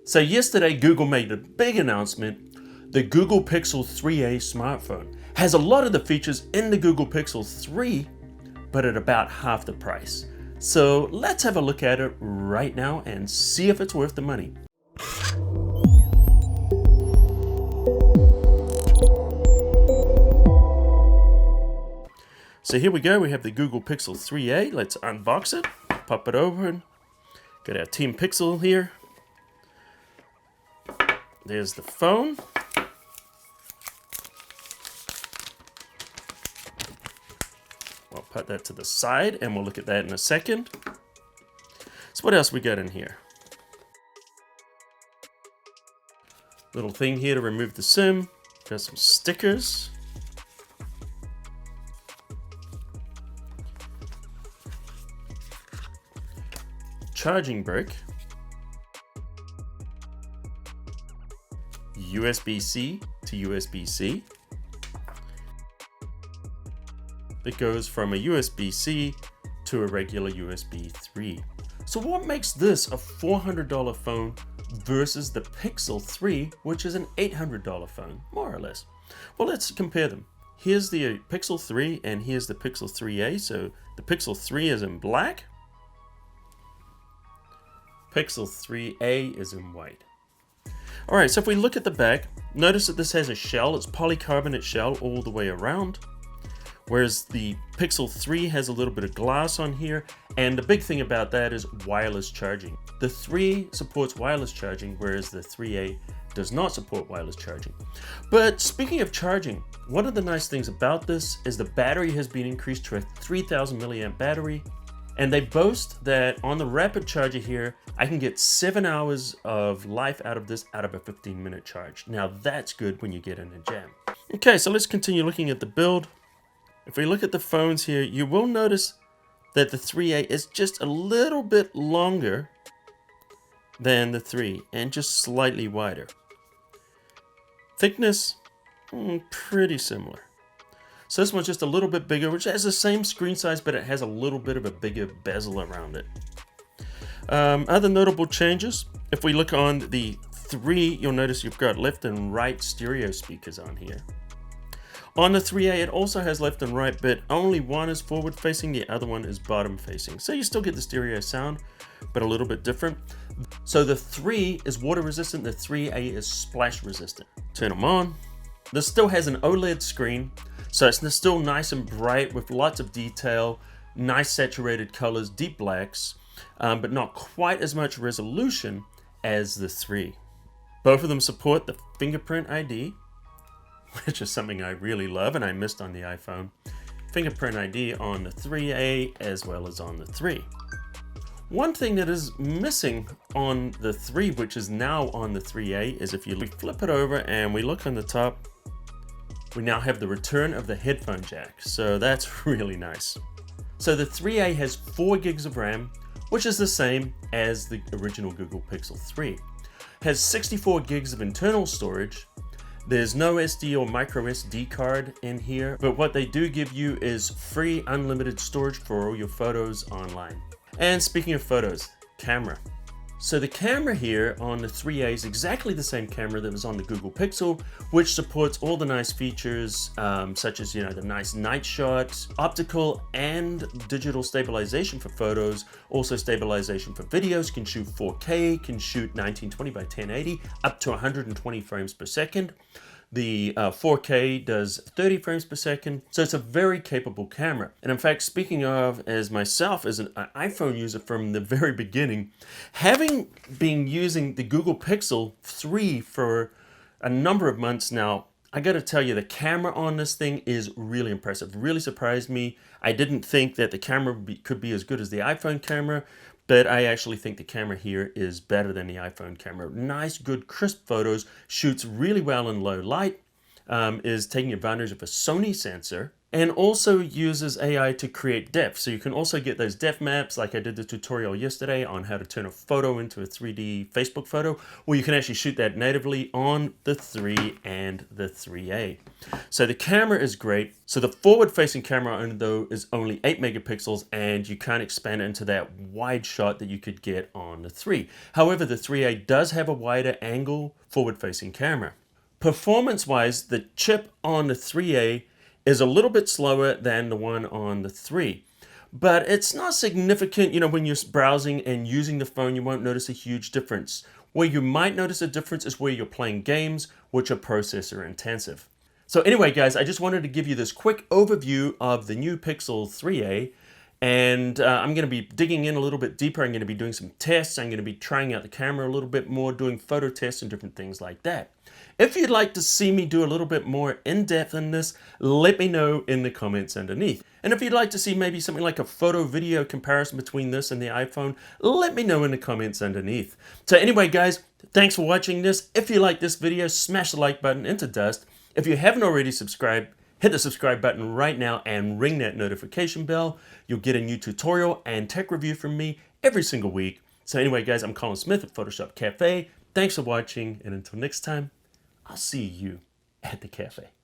So yesterday, Google made a big announcement. The Google Pixel 3a smartphone has a lot of the features in the Google Pixel 3, but at about half the price. So let's have a look at it right now and see if it's worth the money. So here we go, we have the Google Pixel 3a. Let's unbox it, pop it open. Got our Team Pixel here. There's the phone. I'll put that to the side and we'll look at that in a second. So what else we got in here? Little thing here to remove the SIM. Got some stickers. Charging brick. USB-C to USB-C. It goes from a USB-C to a regular USB 3. So what makes this a $400 phone versus the Pixel 3, which is an $800 phone, more or less? Well, let's compare them. Here's the Pixel 3 and here's the Pixel 3a. So the Pixel 3 is in black. Pixel 3a is in white. All right, so if we look at the back, notice that this has a shell. It's polycarbonate shell all the way around. Whereas the Pixel 3 has a little bit of glass on here. And the big thing about that is wireless charging. The 3 supports wireless charging, whereas the 3a does not support wireless charging. But speaking of charging, one of the nice things about this is the battery has been increased to a 3000 milliamp battery. And they boast that on the rapid charger here, I can get 7 hours of life out of this out of a 15-minute charge. Now that's good when you get in a jam. Okay, so let's continue looking at the build. If we look at the phones here, you will notice that the 3a is just a little bit longer than the 3 and just slightly wider. Thickness, pretty similar. So this one's just a little bit bigger, which has the same screen size, but it has a little bit of a bigger bezel around it. Other notable changes, if we look on the 3, you'll notice you've got left and right stereo speakers on here. On the 3a, it also has left and right, but only one is forward facing, the other one is bottom facing. So you still get the stereo sound, but a little bit different. So the 3 is water resistant, the 3a is splash resistant. Turn them on. This still has an OLED screen. So it's still nice and bright with lots of detail, nice saturated colors, deep blacks, but not quite as much resolution as the 3. Both of them support the fingerprint ID, which is something I really love and I missed on the iPhone. Fingerprint ID on the 3a as well as on the 3. One thing that is missing on the 3, which is now on the 3a, is if you flip it over and we look on the top, we now have the return of the headphone jack, so that's really nice. So the 3a has 4 gigs of RAM, which is the same as the original Google Pixel 3. Has 64 gigs of internal storage. There's no SD or micro SD card in here, but what they do give you is free unlimited storage for all your photos online. And speaking of photos, camera. So the camera here on the 3a is exactly the same camera that was on the Google Pixel, which supports all the nice features such as, the nice night shot, optical and digital stabilization for photos, also stabilization for videos, can shoot 4K, can shoot 1920 by 1080, up to 120 frames per second. The 4K does 30 frames per second, so it's a very capable camera. And in fact, speaking of, as myself as an iPhone user from the very beginning, having been using the Google Pixel 3 for a number of months now, I gotta tell you, the camera on this thing is really impressive. Really surprised me. I didn't think that the camera could be as good as the iPhone camera, but I actually think the camera here is better than the iPhone camera. Nice, good, crisp photos, shoots really well in low light, is taking advantage of a Sony sensor, and also uses AI to create depth. So you can also get those depth maps, like I did the tutorial yesterday on how to turn a photo into a 3D Facebook photo, or you can actually shoot that natively on the 3 and the 3A. So the camera is great. So the forward-facing camera, though, is only 8 megapixels, and you can't expand it into that wide shot that you could get on the 3. However, the 3A does have a wider angle forward-facing camera. Performance-wise, the chip on the 3A is a little bit slower than the one on the 3. But it's not significant. When you're browsing and using the phone, you won't notice a huge difference. Where you might notice a difference is where you're playing games, which are processor intensive. So anyway, guys, I just wanted to give you this quick overview of the new Pixel 3a. And I'm going to be digging in a little bit deeper. I'm going to be doing some tests. I'm going to be trying out the camera a little bit more, doing photo tests and different things like that. If you'd like to see me do a little bit more in-depth in this, let me know in the comments underneath. And if you'd like to see maybe something like a photo video comparison between this and the iPhone, let me know in the comments underneath. So anyway, guys, thanks for watching this. If you like this video, smash the like button into dust. If you haven't already subscribed, hit the subscribe button right now and ring that notification bell. You'll get a new tutorial and tech review from me every single week. So anyway, guys, I'm Colin Smith at Photoshop Cafe. Thanks for watching, and until next time, I'll see you at the cafe.